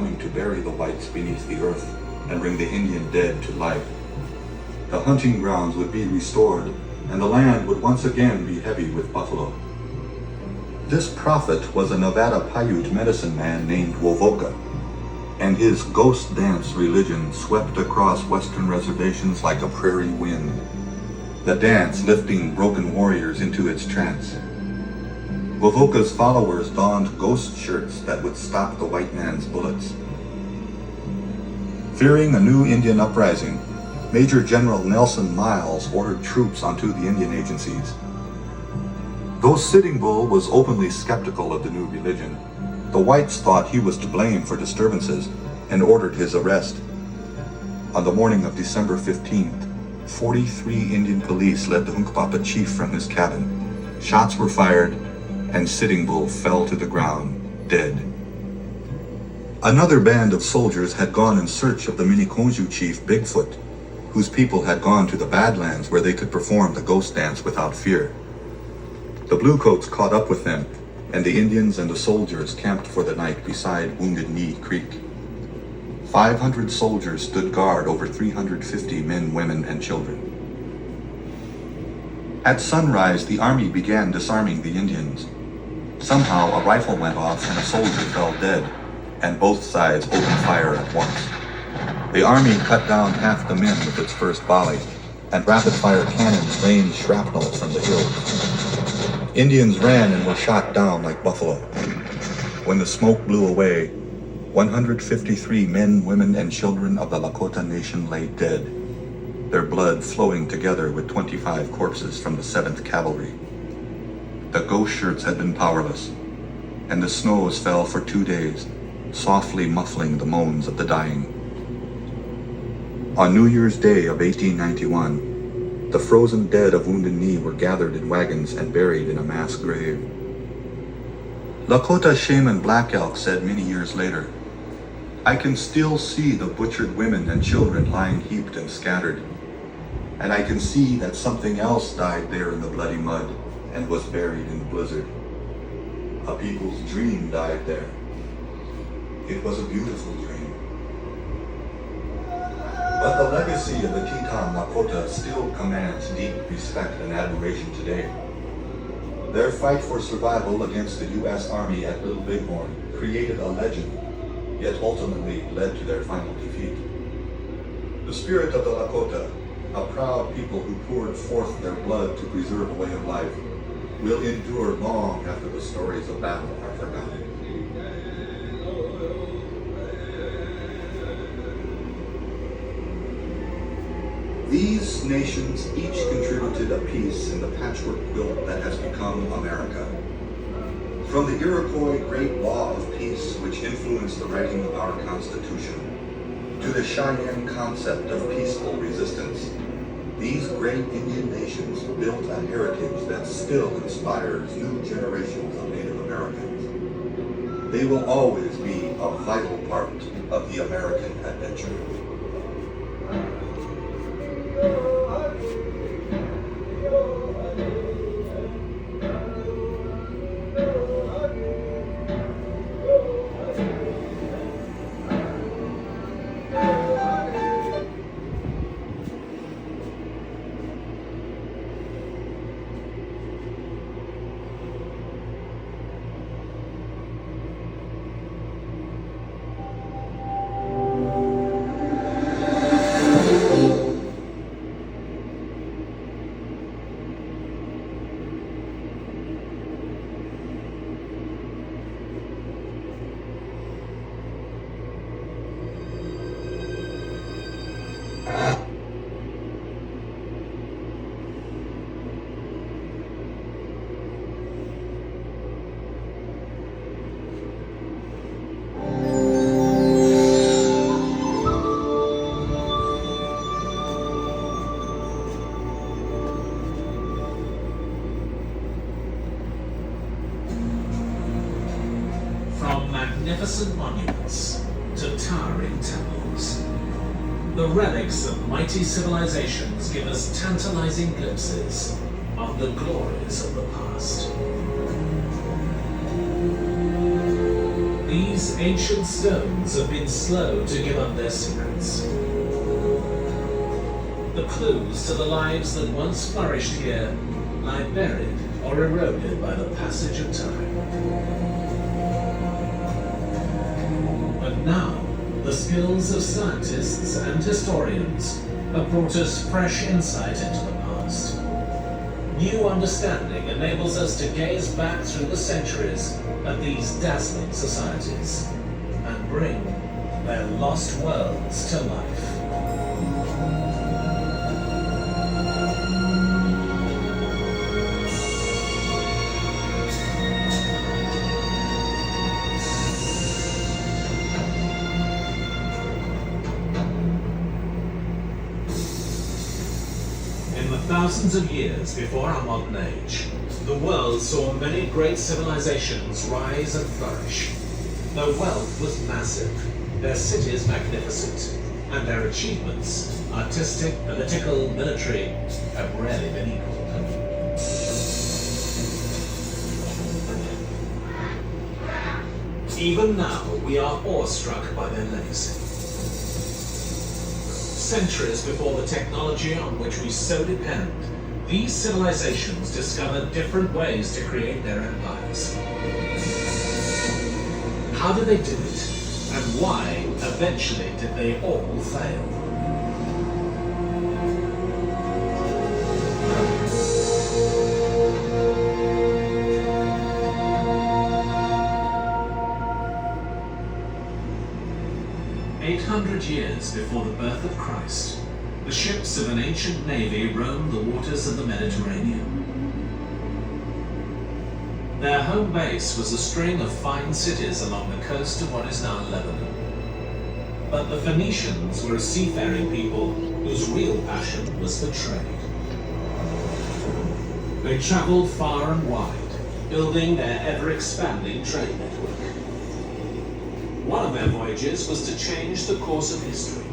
coming to bury the whites beneath the earth and bring the Indian dead to life. The hunting grounds would be restored, and the land would once again be heavy with buffalo. This prophet was a Nevada Paiute medicine man named Wovoka, and his ghost dance religion swept across western reservations like a prairie wind, the dance lifting broken warriors into its trance. Wovoka's followers donned ghost shirts that would stop the white man's bullets. Fearing a new Indian uprising, Major General Nelson Miles ordered troops onto the Indian agencies. Though Sitting Bull was openly skeptical of the new religion, the whites thought he was to blame for disturbances and ordered his arrest. On the morning of December 15th, 43 Indian police led the Hunkpapa chief from his cabin. Shots were fired, and Sitting Bull fell to the ground, dead. Another band of soldiers had gone in search of the Miniconjou chief Bigfoot, whose people had gone to the Badlands where they could perform the ghost dance without fear. The Bluecoats caught up with them, and the Indians and the soldiers camped for the night beside Wounded Knee Creek. 500 soldiers stood guard over 350 men, women, and children. At sunrise, the army began disarming the Indians. Somehow, a rifle went off and a soldier fell dead, and both sides opened fire at once. The army cut down half the men with its first volley, and rapid-fire cannons rained shrapnel from the hills. Indians ran and were shot down like buffalo. When the smoke blew away, 153 men, women, and children of the Lakota Nation lay dead, their blood flowing together with 25 corpses from the 7th Cavalry. The ghost shirts had been powerless, and the snows fell for 2 days, softly muffling the moans of the dying. On New Year's Day of 1891, the frozen dead of Wounded Knee were gathered in wagons and buried in a mass grave. Lakota shaman Black Elk said many years later, "I can still see the butchered women and children lying heaped and scattered, and I can see that something else died there in the bloody mud and was buried in the blizzard. A people's dream died there. It was a beautiful dream." But the legacy of the Teton Lakota still commands deep respect and admiration today. Their fight for survival against the U.S. Army at Little Bighorn created a legend, yet ultimately led to their final defeat. The spirit of the Lakota, a proud people who poured forth their blood to preserve a way of life, will endure long after the stories of battle are forgotten. These nations each contributed a piece in the patchwork quilt that has become America. From the Iroquois Great Law of Peace, which influenced the writing of our Constitution, to the Cheyenne concept of peaceful resistance, these great Indian nations built a heritage that still inspires new generations of Native Americans. They will always be a vital part of the American adventure. Magnificent monuments to towering temples, the relics of mighty civilizations give us tantalizing glimpses of the glories of the past. These ancient stones have been slow to give up their secrets. The clues to the lives that once flourished here lie buried or eroded by the passage of time. But now, the skills of scientists and historians have brought us fresh insight into the past. New understanding enables us to gaze back through the centuries at these dazzling societies and bring their lost worlds to life. Thousands of years before our modern age, the world saw many great civilizations rise and flourish. Their wealth was massive, their cities magnificent, and their achievements, artistic, political, military, have rarely been equaled. Even now, we are awestruck by their legacy. Centuries before the technology on which we so depend, these civilizations discovered different ways to create their empires. How did they do it? And why, eventually, did they all fail? 800 years before the birth of Christ, the ships of an ancient navy roamed the waters of the Mediterranean. Their home base was a string of fine cities along the coast of what is now Lebanon. But the Phoenicians were a seafaring people whose real passion was the trade. They traveled far and wide, building their ever-expanding trade network. One of their voyages was to change the course of history.